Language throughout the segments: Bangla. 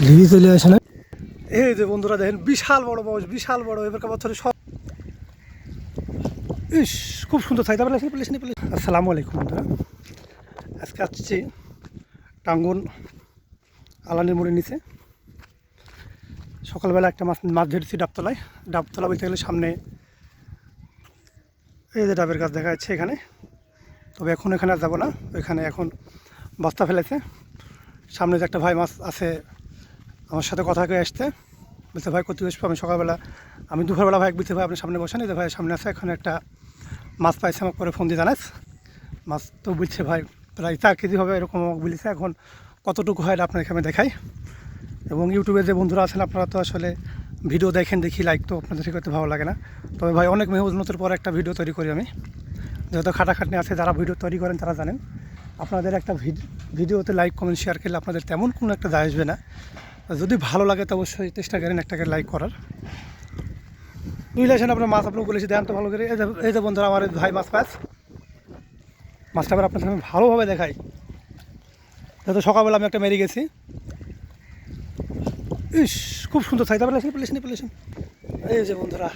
লিভি চলে আসে না। এই যে বন্ধুরা দেখেন বিশাল বড় বাউস, বিশাল বড়। এবারকার বছরে সব ইস খুব সুন্দর থাকতে পারে। আসসালামু আলাইকুম বন্ধুরা, আজকে আসছি টাঙ্গন আলানির মোড়ের নিচে। সকালবেলা একটা মাছ ধরেছি ডাবতলায়। ডাবতলা বলতে গেলে সামনে এই যে ডাবের গাছ দেখা যাচ্ছে এখানে। তবে এখন এখানে আর যাবো না, ওইখানে এখন বস্তা ফেলেছে। সামনে যে একটা ভাই মাছ আছে আমার সাথে কথা কয়ে আসতে বলছে, ভাই কত আসবো। আমি সকালবেলা, আমি দুপুরবেলা ভাই বলছে, ভাই আপনার সামনে বসেন, এই যে ভাই সামনে আছে, এখানে একটা মাছ পাইছে। আমাকে পরে ফোন দিয়ে জানাস মাছ তো বলছে ভাই প্রায় 4 কেজি হবে এরকম আমাকে বলেছে। এখন কতটুকু হয় আপনাকে আমি দেখাই। এবং ইউটিউবে যে বন্ধুরা আছেন আপনারা তো আসলে ভিডিও দেখেন, দেখি লাইক তো আপনাদের করতে ভালো লাগে না। তবে ভাই অনেক মেহনতের পর একটা ভিডিও তৈরি করি আমি, যেহেতু খাটাখাটনি আছে। যারা ভিডিও তৈরি করেন তারা জানেন আপনাদের একটা ভিডিওতে লাইক কমেন্ট শেয়ার করলে আপনাদের তেমন কোনো একটা দায় আসবে না। যদি ভালো লাগে তো অবশ্যই চেষ্টা করেন একটাকে লাইক করার। বুঝলে আসেন আপনার মাছ আপনার বলেছি দেন তো ভালো করে। এই যে বন্ধুরা আমার ভাই মাছটা আবার আপনার সামনে ভালোভাবে দেখাই। যেহেতু সকালবেলা আমি একটা মেরে গেছি। ইস খুব সুন্দর থাকতে পারে। এই যে বন্ধুরা,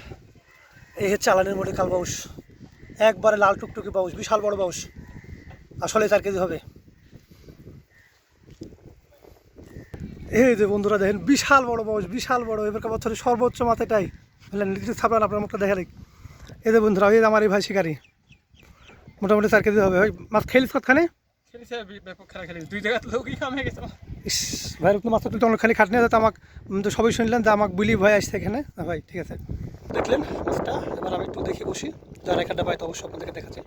এই হচ্ছে আলানের মোড়ে কাল বাউস, একবারে লাল টুকটুকি বাউস, বিশাল বড় বাউস, আসলে 4 কেজি হবে। এই যে বন্ধুরা দেখেন বিশাল বড় বাউস, বিশাল বড়। এবারকার বছরে সর্বোচ্চ মাছ এটাই। বুঝলেন, ছাপড়ান আপনার মুখটা দেখা দেখ। এই যে বন্ধুরা, এই আমার এই ভাই শিকারি, মোটামুটি 4 কেজি হবে। ভাই মাছ খেলিস কতখানে? ইস ভাই একটু মাছটা তুলতে অনেক খালি খাটনি যাতে আমাকে তো সবাই শুনলেন যে আমাকে বলি ভাই আসছে এখানে। ভাই ঠিক আছে, দেখলেন মাছটা। এবার আমি একটু দেখে বসি, যারা একটা পাই তো অবশ্যই আপনাদেরকে দেখাচ্ছি।